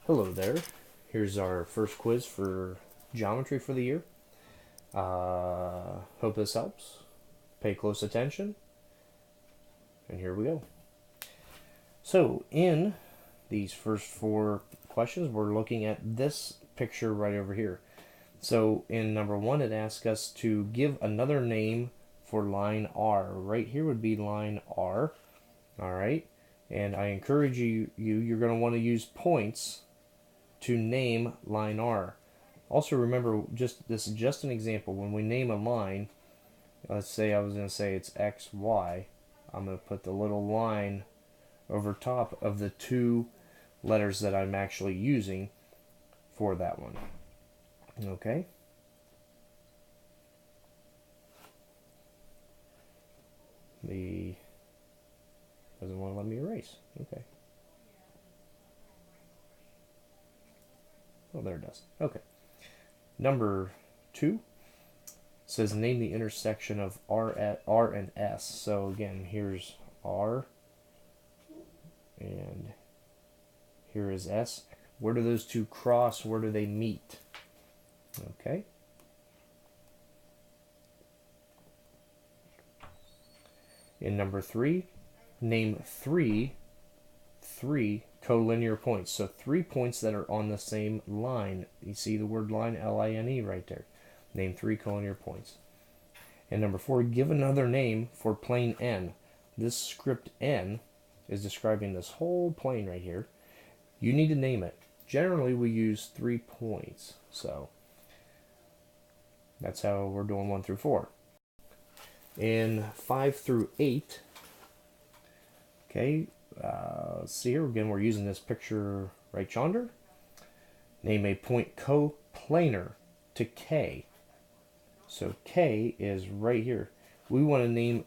Hello there. Here's our first quiz for geometry for the year. Hope this helps. Pay close attention. And here we go. So in these first four questions, we're looking at this picture right over here. So in number one, it asks us to give another name for line R. Right here would be line R. All right. And I encourage you're going to want to use points to name line R. Also remember, this is just an example. When we name a line, let's say I was going to say it's XY, I'm going to put the little line over top of the two letters that I'm actually using for that one. Okay? Doesn't want to let me erase. Okay. Oh, there it does. Okay. Number 2 says name the intersection of R and S. So again, here's R and here is S. Where do those two cross? Where do they meet? Okay. In number 3, name three collinear points. So 3 points that are on the same line. You see the word line, L-I-N-E, right there. Name 3 collinear points. And number 4, give another name for plane N. This script N is describing this whole plane right here. You need to name it. Generally, we use 3 points. So that's how we're doing 1 through 4. In 5 through 8, okay, let's see here. Again, we're using this picture right yonder. Name a point coplanar to K. So K is right here. We want to name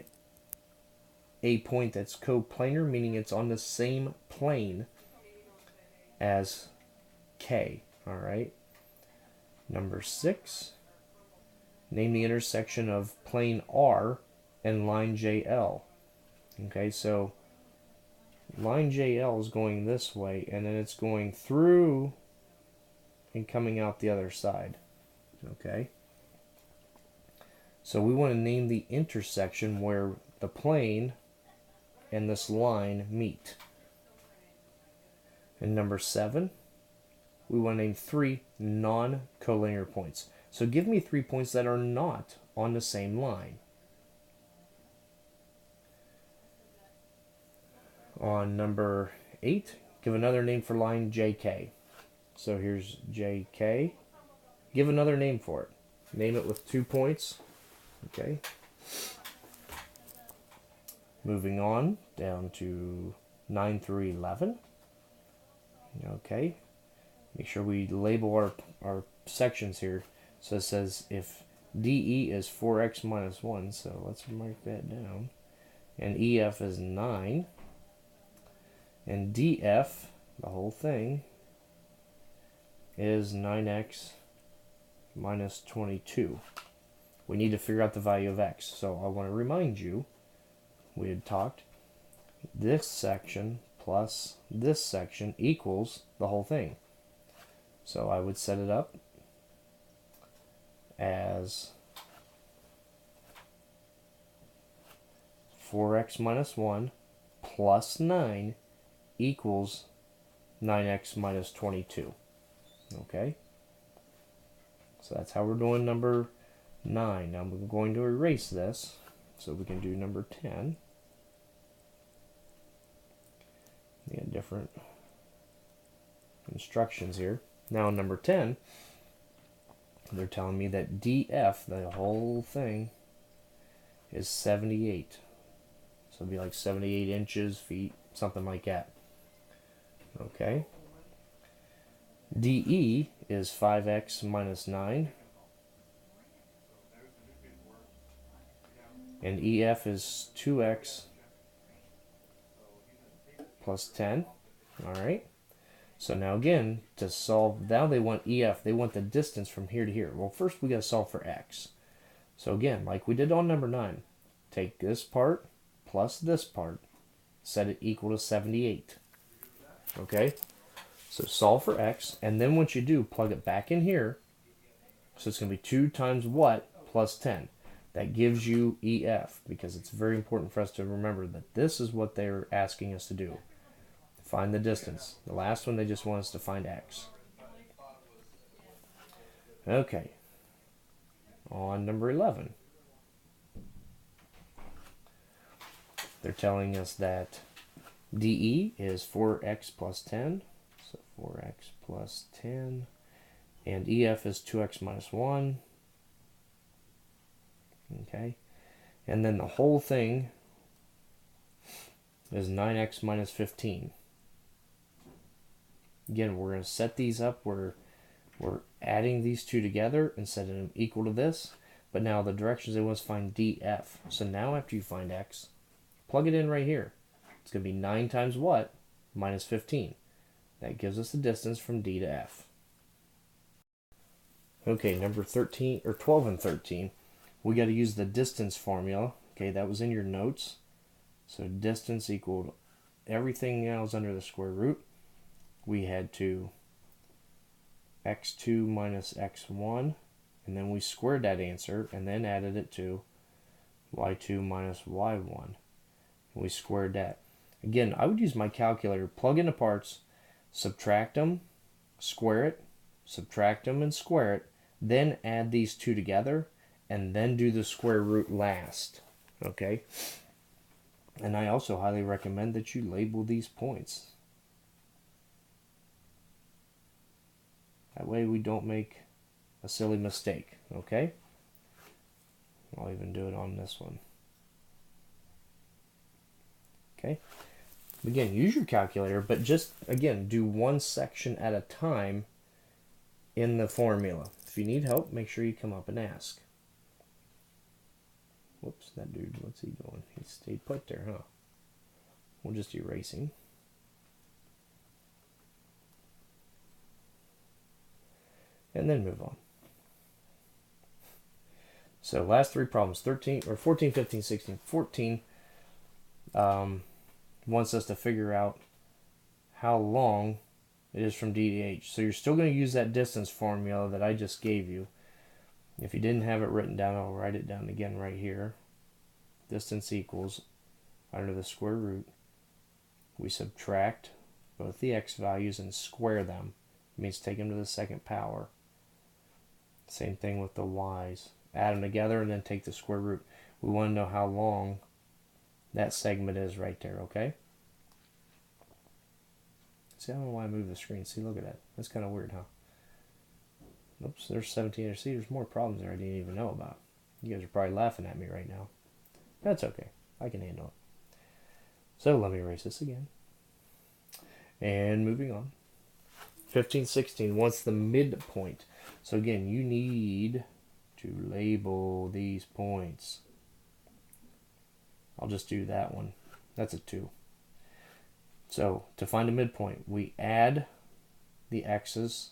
a point that's coplanar, meaning it's on the same plane as K. All right. Number 6. Name the intersection of plane R and line JL. Okay, so line JL is going this way, and then it's going through and coming out the other side. Okay. So we want to name the intersection where the plane and this line meet. And number 7, we want to name 3 non-collinear points. So give me 3 points that are not on the same line. On number 8, give another name for line JK. So here's JK. Give another name for it. Name it with 2 points. Okay. Moving on down to 9 through 11. Okay. Make sure we label our sections here. So it says if DE is 4x minus 1, so let's mark that down. And EF is 9. And DF, the whole thing, is 9x minus 22. We need to figure out the value of x. So I want to remind you, we had talked, this section plus this section equals the whole thing. So I would set it up as 4x minus 1 plus 9 equals 9x minus 22. Okay? So that's how we're doing number 9. Now I'm going to erase this so we can do number 10. We got different instructions here. Now number 10, they're telling me that DF, the whole thing, is 78. So it'd be like 78 inches, feet, something like that. Okay. DE is 5x minus 9. And EF is 2x plus 10. Alright. So now again, to solve, now they want EF, they want the distance from here to here. Well, first we got to solve for x. So again, like we did on number 9, take this part plus this part, set it equal to 78. Okay? So solve for x, and then once you do, plug it back in here. So it's going to be 2 times what plus 10. That gives you EF, because it's very important for us to remember that this is what they're asking us to do. Find the distance. The last one, they just want us to find x. Okay. On number 11. They're telling us that DE is 4x plus 10. So 4x plus 10. And EF is 2x minus 1. Okay. And then the whole thing is 9x minus 15. Again, we're going to set these up where we're adding these two together and setting them equal to this. But now the directions they want us to find DF. So now after you find x, plug it in right here. It's going to be 9 times what? Minus 15. That gives us the distance from D to F. Okay, number 13 or 12 and 13. We got to use the distance formula. Okay, that was in your notes. So distance equaled everything else under the square root. We had to x2 minus x1, and then we squared that answer and then added it to y2 minus y1. We squared that. Again, I would use my calculator, plug in the parts, subtract them, square it, subtract them and square it, then add these two together, and then do the square root last. Okay? And I also highly recommend that you label these points. That way we don't make a silly mistake. Okay? I'll even do it on this one. Okay? Again, use your calculator, but just, again, do one section at a time in the formula. If you need help, make sure you come up and ask. Whoops, that dude, what's he doing? He stayed put there, huh? We'll just erasing. And then move on. So last three problems, 13 or 14, 15, 16, 14 wants us to figure out how long it is from D to H. So you're still going to use that distance formula that I just gave you. If you didn't have it written down, I'll write it down again right here. Distance equals, under the square root, we subtract both the x values and square them. It means take them to the second power. Same thing with the y's. Add them together and then take the square root. We want to know how long that segment is right there, okay? See, I don't know why I moved the screen. See, look at that. That's kind of weird, huh? Oops, there's 17. See, there's more problems there I didn't even know about. You guys are probably laughing at me right now. That's okay. I can handle it. So let me erase this again. And moving on. 15, 16 wants the midpoint. So again, you need to label these points. I'll just do that one. That's a 2. So to find a midpoint, we add the x's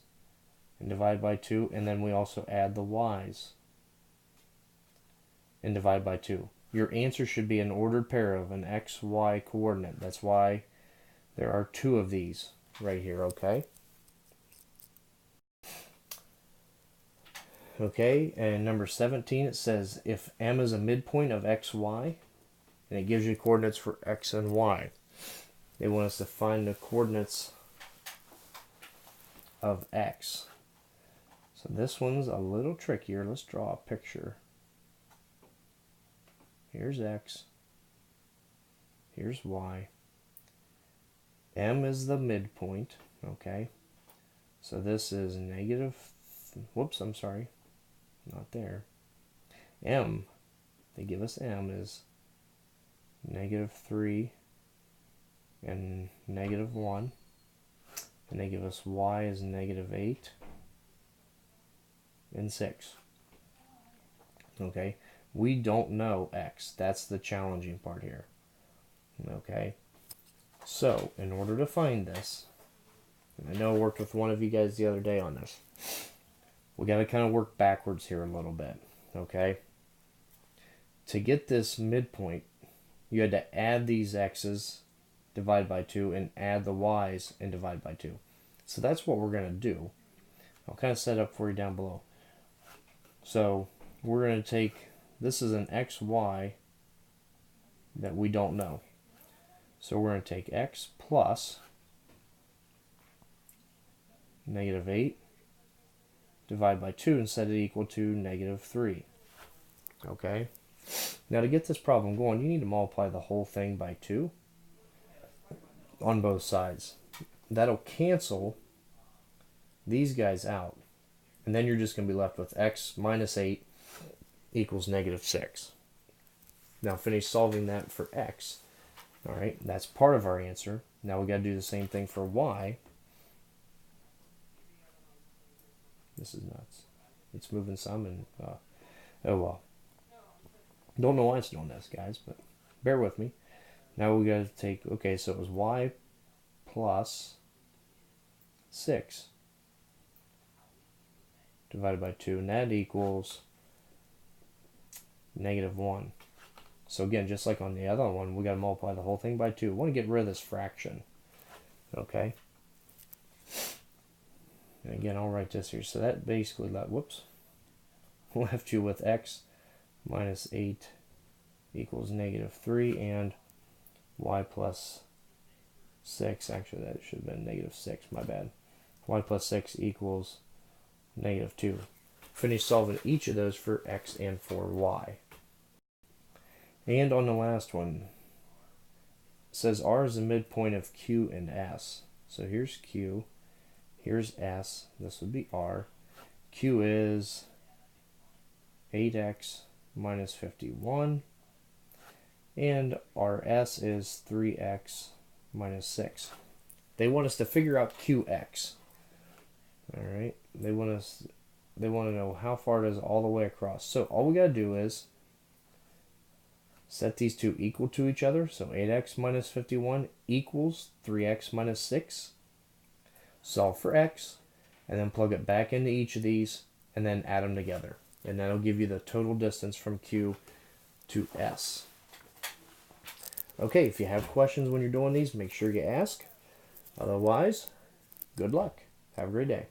and divide by 2, and then we also add the y's and divide by 2. Your answer should be an ordered pair of an x, y coordinate. That's why there are 2 of these right here, okay? Okay, and number 17, it says if M is a midpoint of x, y, and it gives you coordinates for x and y. They want us to find the coordinates of x. So this one's a little trickier. Let's draw a picture. Here's x. Here's y. M is the midpoint, okay? So this is negative, whoops, I'm sorry, not there. M, they give us M is negative 3 and negative 1. And they give us y is negative 8 and 6. Okay, we don't know x. That's the challenging part here. Okay, so in order to find this, and I know I worked with one of you guys the other day on this, we got to kind of work backwards here a little bit. Okay, to get this midpoint, you had to add these x's, divide by 2, and add the y's and divide by 2. So that's what we're going to do. I'll kind of set up for you down below. So we're going to take, this is an xy that we don't know. So we're going to take x plus -8 divide by 2 and set it equal to -3. Okay? Now to get this problem going, you need to multiply the whole thing by 2 on both sides. That'll cancel these guys out. And then you're just going to be left with x minus 8 equals -6. Now finish solving that for x. All right, that's part of our answer. Now we got to do the same thing for y. This is nuts. It's moving some and, oh well. Don't know why it's doing this, guys, but bear with me. Now we got to take, okay, so it was y plus 6 divided by 2, and that equals -1. So again, just like on the other one, we got to multiply the whole thing by 2. We want to get rid of this fraction. Okay. And again, I'll write this here. So that basically left you with x minus 8 equals -3, and y plus 6, actually that should have been -6, my bad. Y plus 6 equals -2. Finish solving each of those for x and for y. And on the last one, it says R is the midpoint of Q and S. So here's Q, here's S, this would be R. Q is 8x minus 51, and our S is 3x minus 6. They want us to figure out QX. All right, they want to know how far it is all the way across. So all we got to do is set these two equal to each other. So 8x minus 51 equals 3x minus 6. Solve for x, and then plug it back into each of these, and then add them together. And that'll give you the total distance from Q to S. Okay, if you have questions when you're doing these, make sure you ask. Otherwise, good luck. Have a great day.